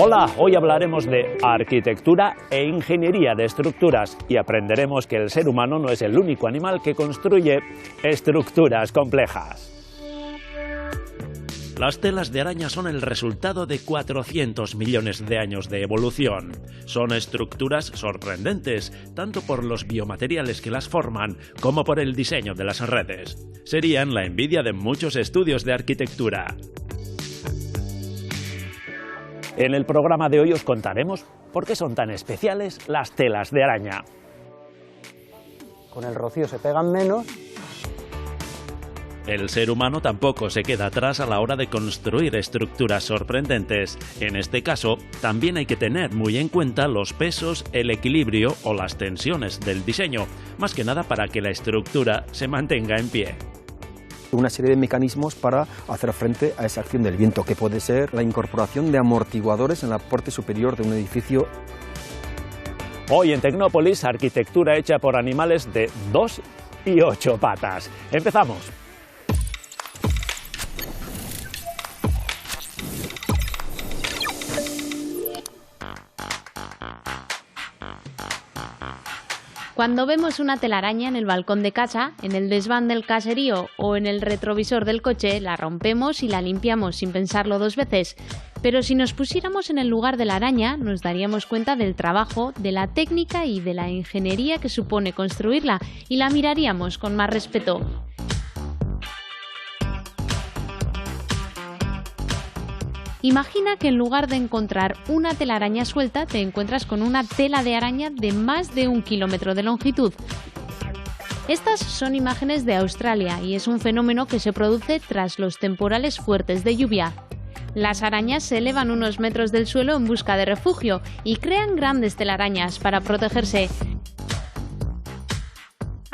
Hola, hoy hablaremos de arquitectura e ingeniería de estructuras y aprenderemos que el ser humano no es el único animal que construye estructuras complejas. Las telas de araña son el resultado de 400 millones de años de evolución. Son estructuras sorprendentes, tanto por los biomateriales que las forman como por el diseño de las redes. Serían la envidia de muchos estudios de arquitectura. En el programa de hoy os contaremos por qué son tan especiales las telas de araña. Con el rocío se pegan menos. El ser humano tampoco se queda atrás a la hora de construir estructuras sorprendentes. En este caso, también hay que tener muy en cuenta los pesos, el equilibrio o las tensiones del diseño, más que nada para que la estructura se mantenga en pie. Una serie de mecanismos para hacer frente a esa acción del viento, que puede ser la incorporación de amortiguadores en la parte superior de un edificio. Hoy en Tecnópolis, arquitectura hecha por animales de 2 y 8 patas. ¡Empezamos! Cuando vemos una telaraña en el balcón de casa, en el desván del caserío o en el retrovisor del coche, la rompemos y la limpiamos sin pensarlo dos veces. Pero si nos pusiéramos en el lugar de la araña, nos daríamos cuenta del trabajo, de la técnica y de la ingeniería que supone construirla y la miraríamos con más respeto. Imagina que en lugar de encontrar una telaraña suelta, te encuentras con una tela de araña de más de 1 kilómetro de longitud. Estas son imágenes de Australia y es un fenómeno que se produce tras los temporales fuertes de lluvia. Las arañas se elevan unos metros del suelo en busca de refugio y crean grandes telarañas para protegerse.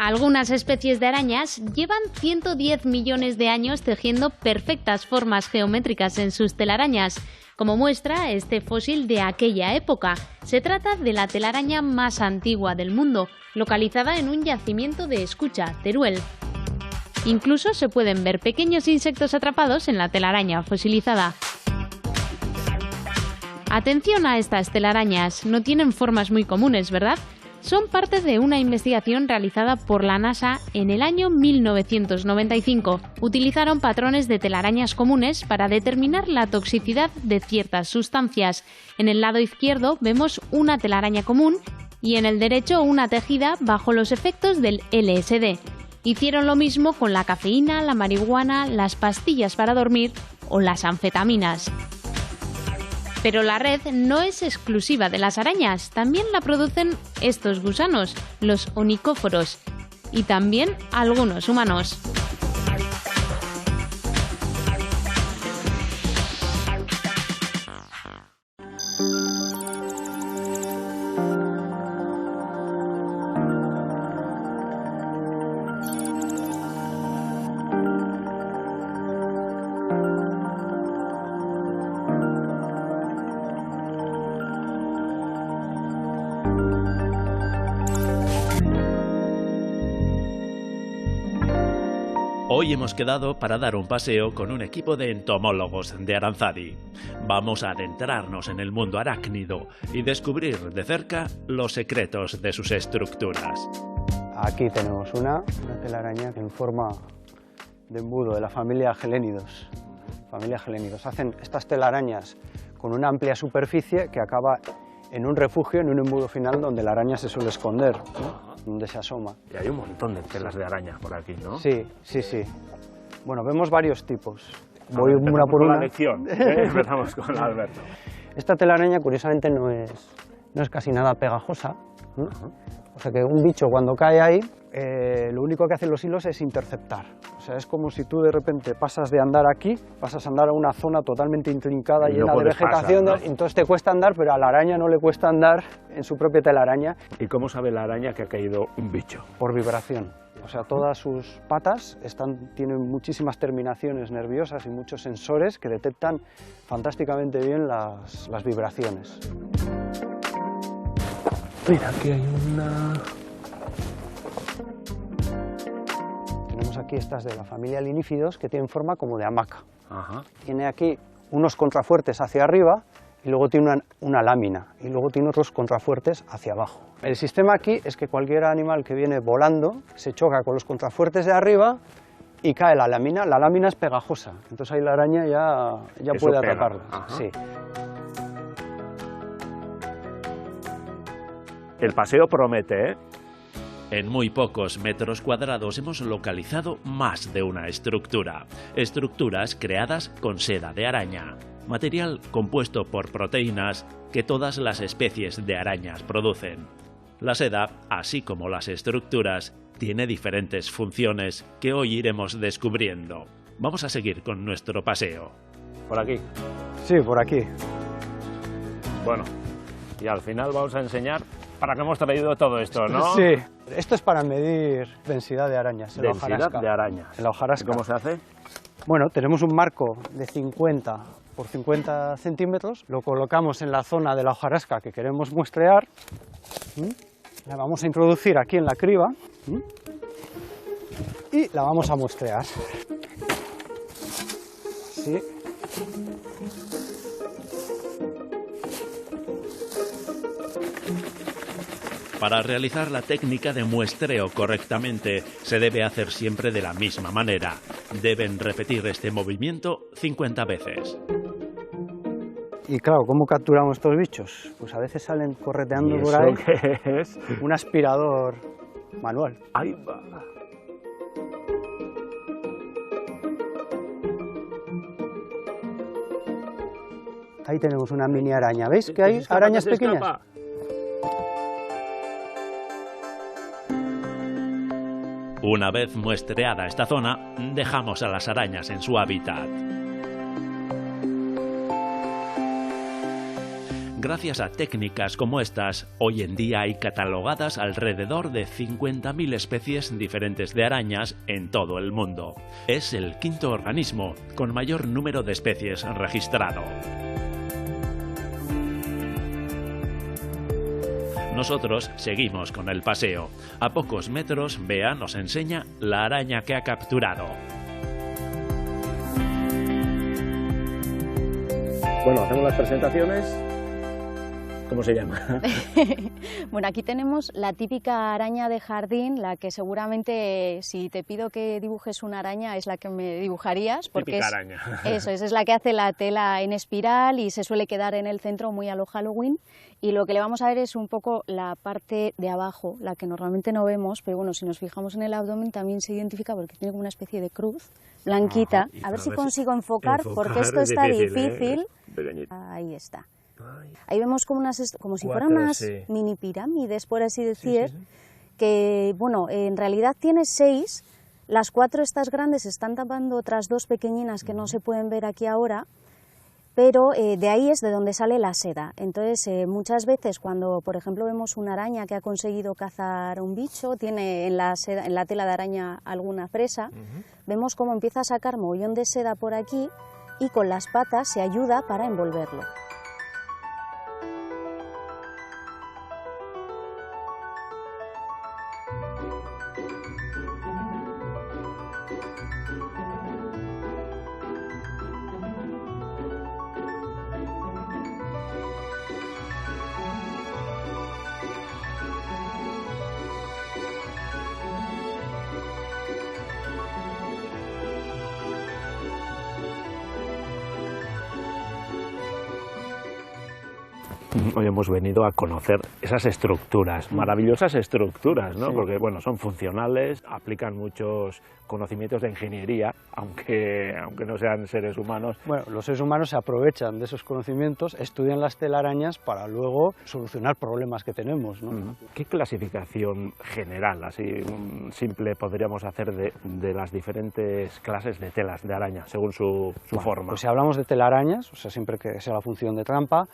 Algunas especies de arañas llevan 110 millones de años tejiendo perfectas formas geométricas en sus telarañas, como muestra este fósil de aquella época. Se trata de la telaraña más antigua del mundo, localizada en un yacimiento de Escucha, Teruel. Incluso se pueden ver pequeños insectos atrapados en la telaraña fosilizada. Atención a estas telarañas, no tienen formas muy comunes, ¿verdad? Son parte de una investigación realizada por la NASA en el año 1995. Utilizaron patrones de telarañas comunes para determinar la toxicidad de ciertas sustancias. En el lado izquierdo vemos una telaraña común y en el derecho una tejida bajo los efectos del LSD. Hicieron lo mismo con la cafeína, la marihuana, las pastillas para dormir o las anfetaminas. Pero la red no es exclusiva de las arañas, también la producen estos gusanos, los onicóforos, y también algunos humanos. Hoy hemos quedado para dar un paseo con un equipo de entomólogos de Aranzadi. Vamos a adentrarnos en el mundo arácnido y descubrir de cerca los secretos de sus estructuras. Aquí tenemos una telaraña en forma de embudo de la familia Gelénidos. Hacen estas telarañas con una amplia superficie que acaba en un refugio, en un embudo final donde la araña se suele esconder, ¿no? Donde se asoma. Y hay un montón de telas de araña por aquí, ¿no? Sí. Bueno, vemos varios tipos. Voy una por una. La lección. Empezamos con Alberto. Esta telaraña, curiosamente, no es casi nada pegajosa, ¿no? O sea que un bicho cuando cae ahí, lo único que hacen los hilos es interceptar. O sea, es como si tú de repente pasas de andar aquí, pasas a andar a una zona totalmente intrincada, llena de vegetación, pasar, ¿no? Entonces te cuesta andar, pero a la araña no le cuesta andar en su propia telaraña. ¿Y cómo sabe la araña que ha caído un bicho? Por vibración. O sea, todas sus patas tienen muchísimas terminaciones nerviosas y muchos sensores que detectan fantásticamente bien las vibraciones. Mira, aquí hay una... Tenemos aquí estas de la familia Linífidos que tienen forma como de hamaca. Ajá. Tiene aquí unos contrafuertes hacia arriba y luego tiene una lámina y luego tiene otros contrafuertes hacia abajo. El sistema aquí es que cualquier animal que viene volando se choca con los contrafuertes de arriba y cae la lámina. La lámina es pegajosa, entonces ahí la araña ya puede atraparla. Sí. El paseo promete, ¿eh? En muy pocos metros cuadrados hemos localizado más de una estructura. Estructuras creadas con seda de araña, material compuesto por proteínas que todas las especies de arañas producen. La seda, así como las estructuras, tiene diferentes funciones que hoy iremos descubriendo. Vamos a seguir con nuestro paseo. ¿Por aquí? Sí, por aquí. Bueno, y al final vamos a enseñar para qué hemos traído todo esto, ¿no? Sí, esto es para medir densidad de arañas en la hojarasca. Densidad de arañas. En la hojarasca. ¿Cómo se hace? Bueno, tenemos un marco de 50 por 50 centímetros, lo colocamos en la zona de la hojarasca que queremos muestrear. La vamos a introducir aquí en la criba y la vamos a muestrear. Sí. Para realizar la técnica de muestreo correctamente, se debe hacer siempre de la misma manera. Deben repetir este movimiento 50 veces. Y claro, ¿cómo capturamos estos bichos? Pues a veces salen correteando ¿Y por eso ahí. qué es? Un aspirador manual. Ahí va. Ahí tenemos una mini araña. ¿Veis que hay arañas pequeñas? Una vez muestreada esta zona, dejamos a las arañas en su hábitat. Gracias a técnicas como estas, hoy en día hay catalogadas alrededor de 50.000 especies diferentes de arañas en todo el mundo. Es el quinto organismo con mayor número de especies registrado. Nosotros seguimos con el paseo. A pocos metros, Bea nos enseña la araña que ha capturado. Bueno, hacemos las presentaciones. ¿Cómo se llama? Bueno, aquí tenemos la típica araña de jardín, la que seguramente si te pido que dibujes una araña es la que me dibujarías. Porque Típica araña. Eso es la que hace la tela en espiral y se suele quedar en el centro muy a lo Halloween. Y lo que le vamos a ver es un poco la parte de abajo, la que normalmente no vemos, pero bueno, si nos fijamos en el abdomen también se identifica porque tiene como una especie de cruz blanquita. A ver si consigo enfocar porque esto está difícil. Ahí está. Ahí vemos como si fueran unas mini pirámides, por así decir, que bueno, en realidad tiene 6, las 4 estas grandes están tapando otras 2 pequeñinas que no se pueden ver aquí ahora, pero de ahí es de donde sale la seda. Entonces muchas veces cuando por ejemplo vemos una araña que ha conseguido cazar un bicho, tiene en la tela de araña alguna presa, vemos cómo empieza a sacar mogollón de seda por aquí y con las patas se ayuda para envolverlo. Hoy hemos venido a conocer esas estructuras, maravillosas estructuras, ¿no? Sí. Porque bueno, son funcionales, aplican muchos conocimientos de ingeniería, aunque no sean seres humanos. Bueno, los seres humanos se aprovechan de esos conocimientos, estudian las telarañas para luego solucionar problemas que tenemos, ¿no? ¿Qué clasificación general, así simple, podríamos hacer de las diferentes clases de telas de araña, según su forma? Pues si hablamos de telarañas, o sea, siempre que sea la función de trampa,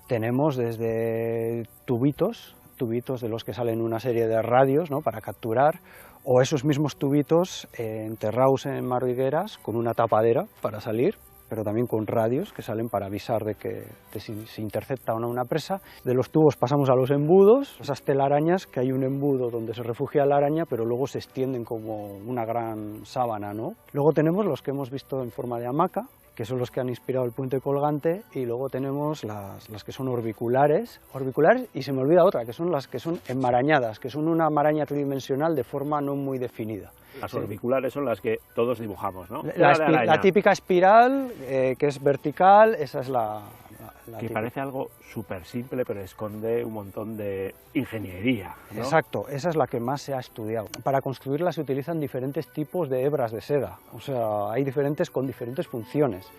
tenemos desde tubitos de los que salen una serie de radios, ¿no?, para capturar, o esos mismos tubitos enterrados en madrigueras con una tapadera para salir, pero también con radios que salen para avisar de que si se intercepta o no una presa. De los tubos pasamos a los embudos, esas telarañas que hay un embudo donde se refugia la araña, pero luego se extienden como una gran sábana, ¿no? Luego tenemos los que hemos visto en forma de hamaca, que son los que han inspirado el puente colgante, y luego tenemos las que son orbiculares, y se me olvida otra, que son las que son enmarañadas, que son una maraña tridimensional de forma no muy definida. Las orbiculares son las que todos dibujamos, ¿no? La típica espiral, que es vertical, esa es la que típica. parece algo súper simple, pero esconde un montón de ingeniería, ¿no? Exacto, esa es la que más se ha estudiado. Para construirla se utilizan diferentes tipos de hebras de seda, o sea, hay diferentes con diferentes funciones.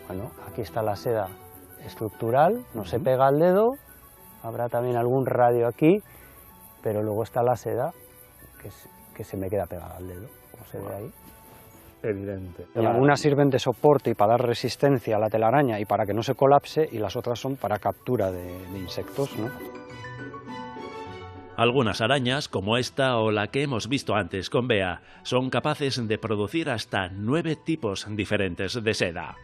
Bueno, aquí está la seda estructural, no se pega al dedo, habrá también algún radio aquí, pero luego está la seda que se me queda pegada al dedo, como se ve ahí. Evidente. Y algunas sirven de soporte y para dar resistencia a la telaraña y para que no se colapse, y las otras son para captura de insectos, ¿no? Algunas arañas, como esta o la que hemos visto antes con Bea, son capaces de producir hasta 9 tipos diferentes de seda.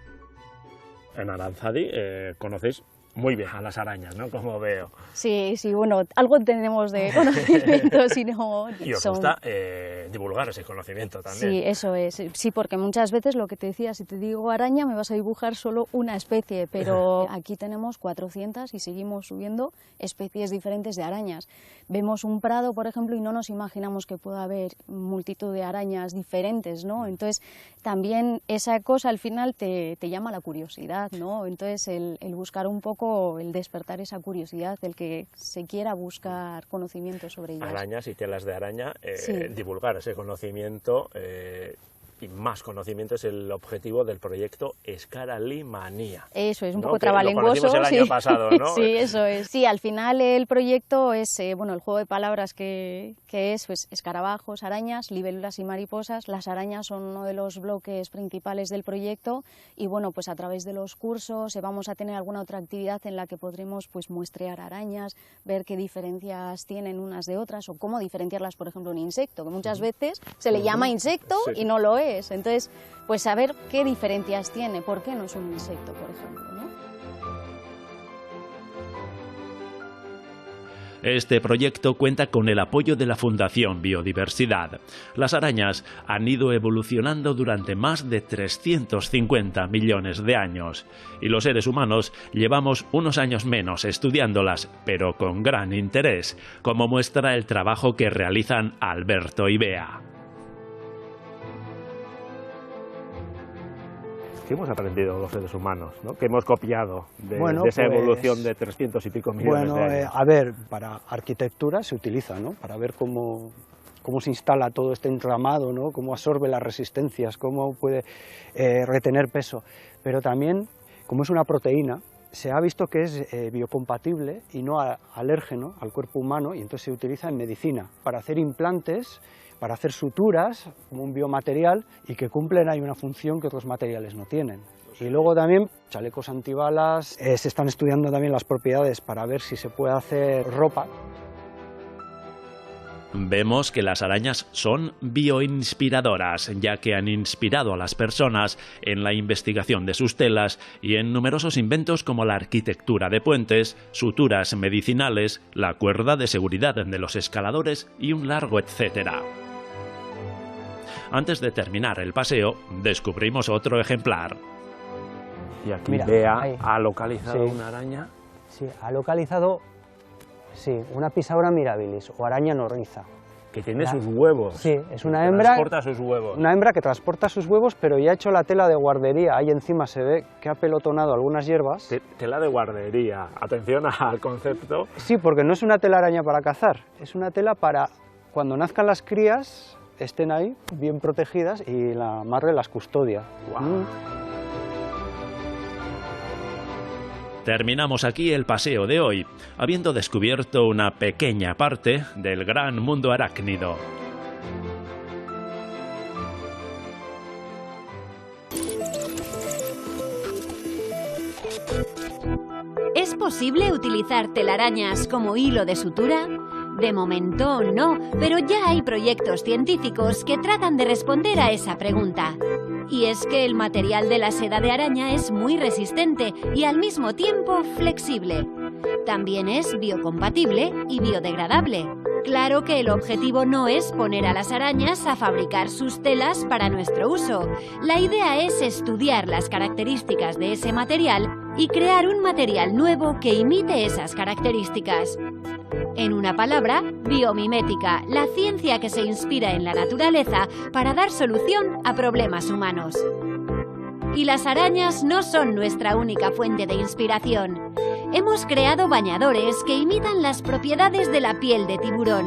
En Aranzadi conocéis muy bien a las arañas, ¿no? Como veo. Sí, bueno, algo tenemos de conocimiento, si no... Y os gusta divulgar ese conocimiento también. Sí, eso es. Sí, porque muchas veces lo que te decía, si te digo araña, me vas a dibujar solo una especie, pero aquí tenemos 400 y seguimos subiendo especies diferentes de arañas. Vemos un prado, por ejemplo, y no nos imaginamos que pueda haber multitud de arañas diferentes, ¿no? Entonces, también esa cosa al final te llama la curiosidad, ¿no? Entonces, el buscar un poco, el despertar esa curiosidad, el que se quiera buscar conocimiento sobre ellas. Arañas y telas de araña, Sí. divulgar ese conocimiento y más conocimiento es el objetivo del proyecto Escaralimanía. Eso es, un ¿no? poco Que lo trabalenguoso. conocimos el año pasado, ¿no? Sí, eso es. Sí, al final el proyecto es, bueno, el juego de palabras que es, pues, escarabajos, arañas, libélulas y mariposas. Las arañas son uno de los bloques principales del proyecto y, bueno, pues a través de los cursos vamos a tener alguna otra actividad en la que podremos, pues, muestrear arañas, ver qué diferencias tienen unas de otras o cómo diferenciarlas, por ejemplo, un insecto, que muchas veces se le llama insecto y no lo es. Entonces, pues saber qué diferencias tiene, por qué no es un insecto, por ejemplo, ¿no? Este proyecto cuenta con el apoyo de la Fundación Biodiversidad. Las arañas han ido evolucionando durante más de 350 millones de años y los seres humanos llevamos unos años menos estudiándolas, pero con gran interés, como muestra el trabajo que realizan Alberto y Bea. ¿Qué hemos aprendido los seres humanos, ¿no? ¿Qué hemos copiado de esa evolución de 300 y pico millones de años? A ver, para arquitectura se utiliza, ¿no? Para ver cómo se instala todo este entramado, ¿no? Cómo absorbe las resistencias, cómo puede retener peso. Pero también, como es una proteína, se ha visto que es biocompatible y no alérgeno al cuerpo humano, y entonces se utiliza en medicina para hacer implantes, para hacer suturas, como un biomaterial, y que cumplen ahí una función que otros materiales no tienen. Y luego también chalecos antibalas, se están estudiando también las propiedades para ver si se puede hacer ropa. Vemos que las arañas son bioinspiradoras, ya que han inspirado a las personas en la investigación de sus telas y en numerosos inventos como la arquitectura de puentes, suturas medicinales, la cuerda de seguridad de los escaladores y un largo etcétera. Antes de terminar el paseo, descubrimos otro ejemplar. Y aquí Mira, Bea ahí. ha localizado Sí. una araña. Sí, ha localizado, sí, una Pisaura mirabilis o araña norriza. Que tiene La- sus huevos. Sí, es una Que hembra, transporta sus huevos. una hembra que transporta sus huevos, pero ya ha hecho la tela de guardería. Ahí encima se ve que ha pelotonado algunas hierbas. Tela de guardería. Atención al concepto. Sí, porque no es una telaraña para cazar, es una tela para cuando nazcan las crías estén ahí bien protegidas y la madre las custodia. Guau. Terminamos aquí el paseo de hoy, habiendo descubierto una pequeña parte del gran mundo arácnido. ¿Es posible utilizar telarañas como hilo de sutura? De momento no, pero ya hay proyectos científicos que tratan de responder a esa pregunta. Y es que el material de la seda de araña es muy resistente y al mismo tiempo flexible. También es biocompatible y biodegradable. Claro que el objetivo no es poner a las arañas a fabricar sus telas para nuestro uso. La idea es estudiar las características de ese material y crear un material nuevo que imite esas características. En una palabra, biomimética, la ciencia que se inspira en la naturaleza para dar solución a problemas humanos. Y las arañas no son nuestra única fuente de inspiración. Hemos creado bañadores que imitan las propiedades de la piel de tiburón.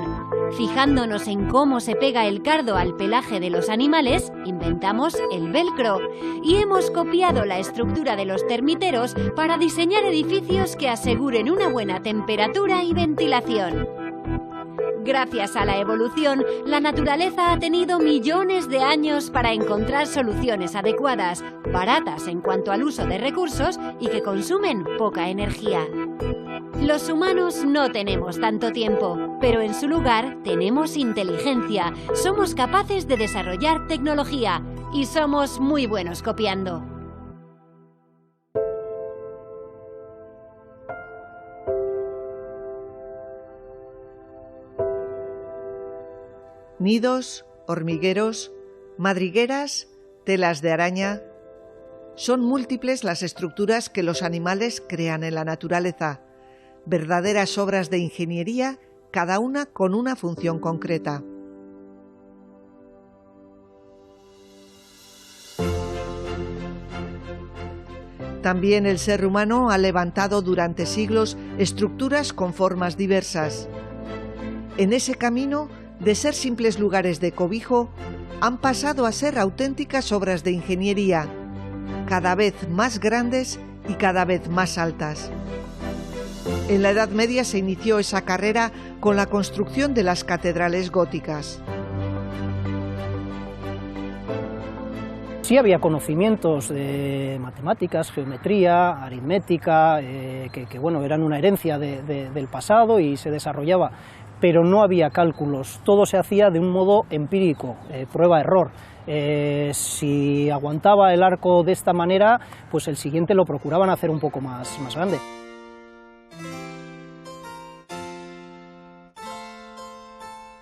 Fijándonos en cómo se pega el cardo al pelaje de los animales, inventamos el velcro. Y hemos copiado la estructura de los termiteros para diseñar edificios que aseguren una buena temperatura y ventilación. Gracias a la evolución, la naturaleza ha tenido millones de años para encontrar soluciones adecuadas, baratas en cuanto al uso de recursos y que consumen poca energía. Los humanos no tenemos tanto tiempo, pero en su lugar tenemos inteligencia, somos capaces de desarrollar tecnología y somos muy buenos copiando. Nidos, hormigueros, madrigueras, telas de araña. Son múltiples las estructuras que los animales crean en la naturaleza, verdaderas obras de ingeniería, cada una con una función concreta. También el ser humano ha levantado durante siglos estructuras con formas diversas. En ese camino, de ser simples lugares de cobijo, han pasado a ser auténticas obras de ingeniería, cada vez más grandes y cada vez más altas. En la Edad Media se inició esa carrera con la construcción de las catedrales góticas. Sí había conocimientos de matemáticas, geometría, aritmética, que bueno, eran una herencia del pasado y se desarrollaba, pero no había cálculos, todo se hacía de un modo empírico, prueba-error. Si aguantaba el arco de esta manera, pues el siguiente lo procuraban hacer un poco más grande.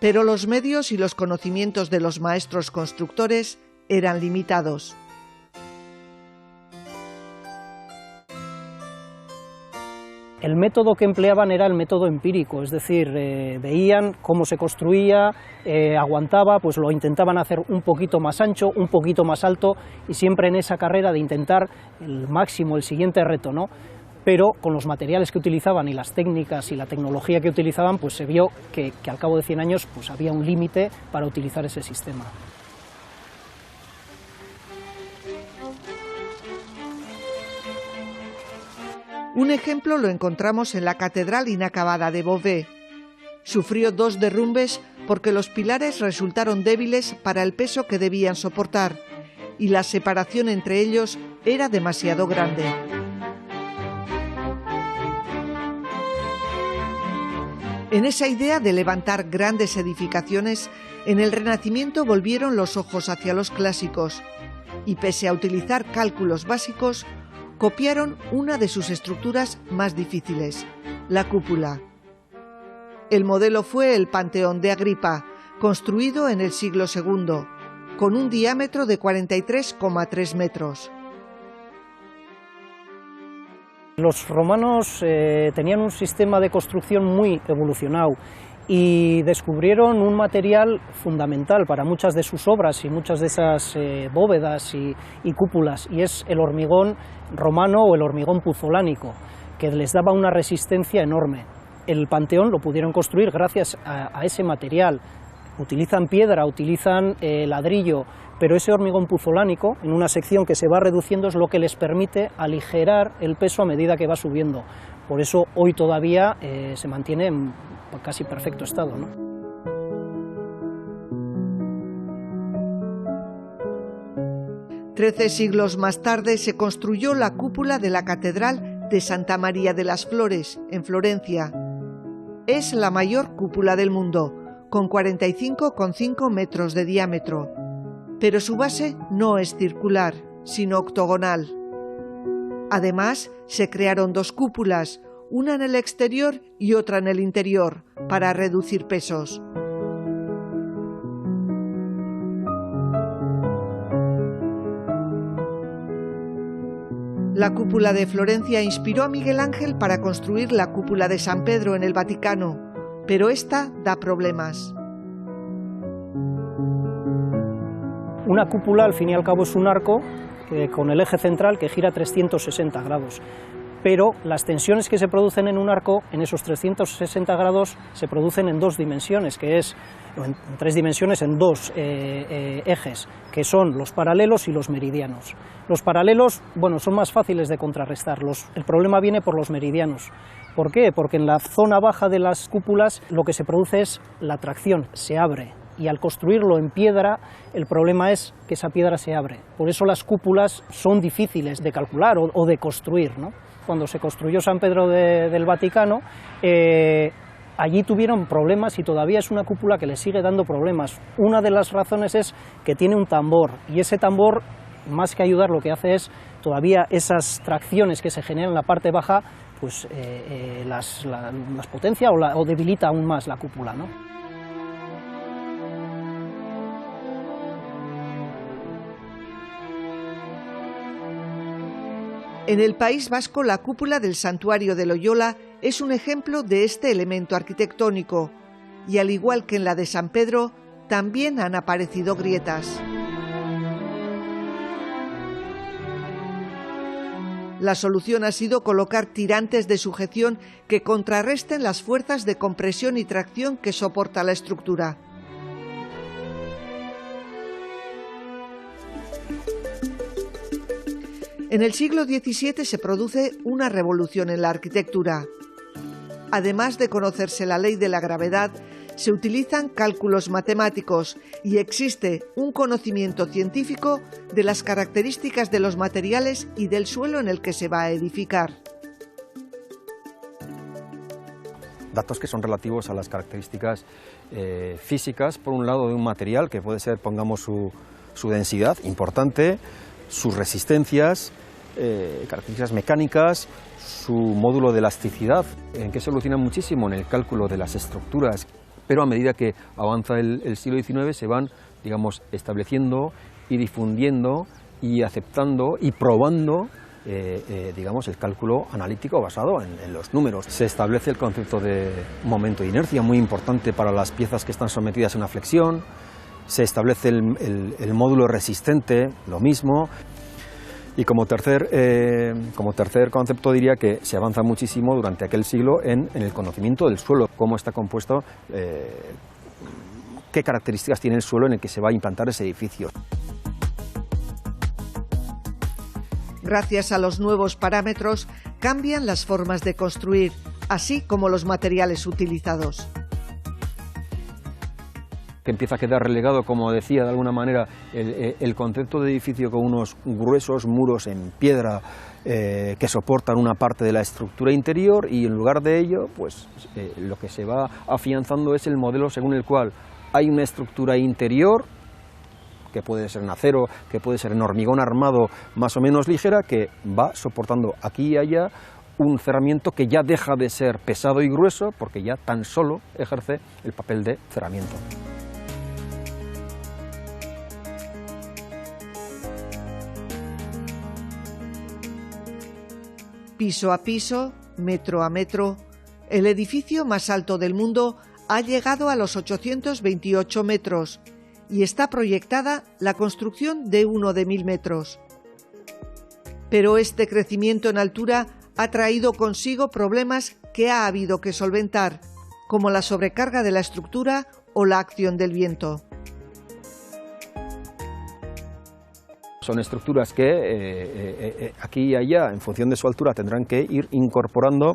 Pero los medios y los conocimientos de los maestros constructores eran limitados. El método que empleaban era el método empírico, es decir, veían cómo se construía, aguantaba, pues lo intentaban hacer un poquito más ancho, un poquito más alto, y siempre en esa carrera de intentar el máximo, el siguiente reto, ¿no? Pero con los materiales que utilizaban y las técnicas y la tecnología que utilizaban, pues se vio que al cabo de 100 años pues había un límite para utilizar ese sistema. Un ejemplo lo encontramos en la catedral inacabada de Beauvais. Sufrió 2 derrumbes porque los pilares resultaron débiles para el peso que debían soportar y la separación entre ellos era demasiado grande. En esa idea de levantar grandes edificaciones, en el Renacimiento volvieron los ojos hacia los clásicos y, pese a utilizar cálculos básicos, copiaron una de sus estructuras más difíciles, la cúpula. El modelo fue el Panteón de Agripa, construido en el siglo II, con un diámetro de 43,3 metros. Los romanos tenían un sistema de construcción muy evolucionado y descubrieron un material fundamental para muchas de sus obras y muchas de esas bóvedas y cúpulas, y es el hormigón romano o el hormigón puzolánico, que les daba una resistencia enorme. El Panteón lo pudieron construir gracias a ese material. Utilizan piedra, utilizan ladrillo, pero ese hormigón puzolánico, en una sección que se va reduciendo, es lo que les permite aligerar el peso a medida que va subiendo. Por eso hoy todavía se mantiene en casi perfecto estado, ¿no? 13 siglos más tarde se construyó la cúpula de la Catedral de Santa María de las Flores, en Florencia. Es la mayor cúpula del mundo, con 45,5 metros de diámetro. Pero su base no es circular, sino octogonal. Además, se crearon 2 cúpulas, una en el exterior y otra en el interior, para reducir pesos. La cúpula de Florencia inspiró a Miguel Ángel para construir la cúpula de San Pedro en el Vaticano, pero esta da problemas. Una cúpula, al fin y al cabo, es un arco con el eje central que gira 360 grados. Pero las tensiones que se producen en un arco, en esos 360 grados, se producen en dos dimensiones, en tres dimensiones, en dos ejes, que son los paralelos y los meridianos. Los paralelos, bueno, son más fáciles de contrarrestar, el problema viene por los meridianos. ¿Por qué? Porque en la zona baja de las cúpulas lo que se produce es la tracción, se abre. Y al construirlo en piedra, el problema es que esa piedra se abre. Por eso las cúpulas son difíciles de calcular o de construir, ¿no? Cuando se construyó San Pedro del Vaticano, allí tuvieron problemas y todavía es una cúpula que le sigue dando problemas. Una de las razones es que tiene un tambor, y ese tambor, más que ayudar, lo que hace es todavía esas tracciones que se generan en la parte baja, pues las potencia o debilita aún más la cúpula, ¿no? En el País Vasco, la cúpula del Santuario de Loyola es un ejemplo de este elemento arquitectónico, y al igual que en la de San Pedro, también han aparecido grietas. La solución ha sido colocar tirantes de sujeción que contrarresten las fuerzas de compresión y tracción que soporta la estructura. En el siglo XVII se produce una revolución en la arquitectura. Además de conocerse la ley de la gravedad, se utilizan cálculos matemáticos y existe un conocimiento científico de las características de los materiales y del suelo en el que se va a edificar. Datos que son relativos a las características físicas, por un lado, de un material, que puede ser, pongamos, su densidad, importante, sus resistencias, características mecánicas, su módulo de elasticidad, en que se evoluciona muchísimo en el cálculo de las estructuras, pero a medida que avanza el siglo XIX se van, digamos, estableciendo y difundiendo y aceptando y probando digamos, el cálculo analítico basado en los números. Se establece el concepto de momento de inercia, muy importante para las piezas que están sometidas a una flexión. Se establece el módulo resistente, lo mismo. Y como tercer concepto diría que se avanza muchísimo durante aquel siglo en el conocimiento del suelo, cómo está compuesto, qué características tiene el suelo en el que se va a implantar ese edificio. Gracias a los nuevos parámetros cambian las formas de construir, así como los materiales utilizados. Que empieza a quedar relegado, como decía de alguna manera, el concepto de edificio con unos gruesos muros en piedra que soportan una parte de la estructura interior, y en lugar de ello, pues lo que se va afianzando es el modelo según el cual hay una estructura interior, que puede ser en acero, que puede ser en hormigón armado más o menos ligera, que va soportando aquí y allá un cerramiento que ya deja de ser pesado y grueso, porque ya tan solo ejerce el papel de cerramiento. Piso a piso, metro a metro, el edificio más alto del mundo ha llegado a los 828 metros y está proyectada la construcción de uno de 1000 metros. Pero este crecimiento en altura ha traído consigo problemas que ha habido que solventar, como la sobrecarga de la estructura o la acción del viento. Son estructuras que aquí y allá, en función de su altura, tendrán que ir incorporando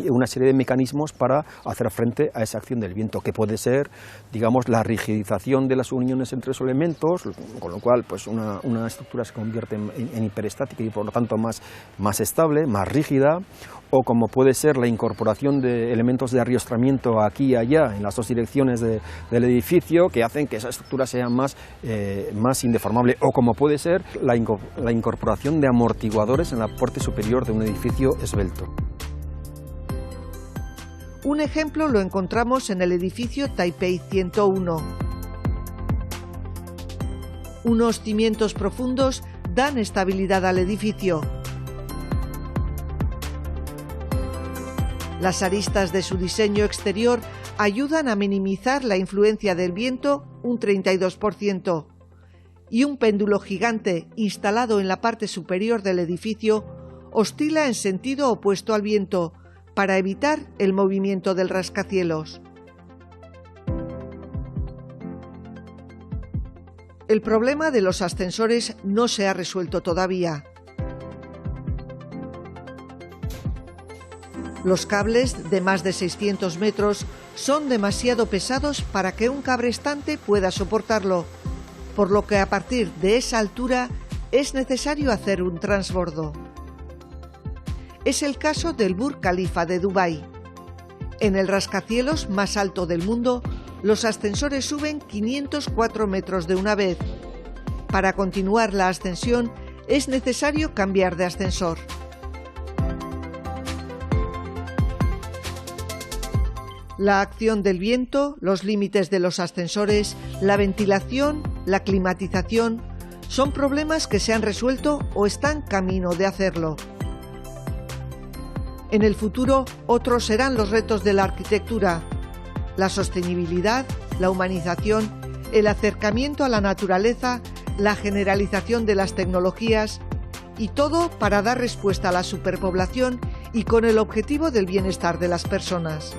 una serie de mecanismos para hacer frente a esa acción del viento, que puede ser, digamos, la rigidización de las uniones entre esos elementos, con lo cual pues una estructura se convierte en hiperestática y por lo tanto más estable, más rígida, o como puede ser la incorporación de elementos de arriostramiento aquí y allá en las dos direcciones del edificio, que hacen que esa estructura sea más indeformable, o como puede ser la incorporación de amortiguadores en la parte superior de un edificio esbelto. Un ejemplo lo encontramos en el edificio Taipei 101. Unos cimientos profundos dan estabilidad al edificio. Las aristas de su diseño exterior ayudan a minimizar la influencia del viento un 32%. Y un péndulo gigante instalado en la parte superior del edificio oscila en sentido opuesto al viento para evitar el movimiento del rascacielos. El problema de los ascensores no se ha resuelto todavía. Los cables de más de 600 metros son demasiado pesados para que un cabrestante pueda soportarlo, por lo que a partir de esa altura es necesario hacer un transbordo. Es el caso del Burj Khalifa de Dubái. En el rascacielos más alto del mundo, los ascensores suben 504 metros de una vez. Para continuar la ascensión es necesario cambiar de ascensor. La acción del viento, los límites de los ascensores, la ventilación, la climatización, son problemas que se han resuelto o están camino de hacerlo. En el futuro, otros serán los retos de la arquitectura: la sostenibilidad, la humanización, el acercamiento a la naturaleza, la generalización de las tecnologías, y todo para dar respuesta a la superpoblación y con el objetivo del bienestar de las personas.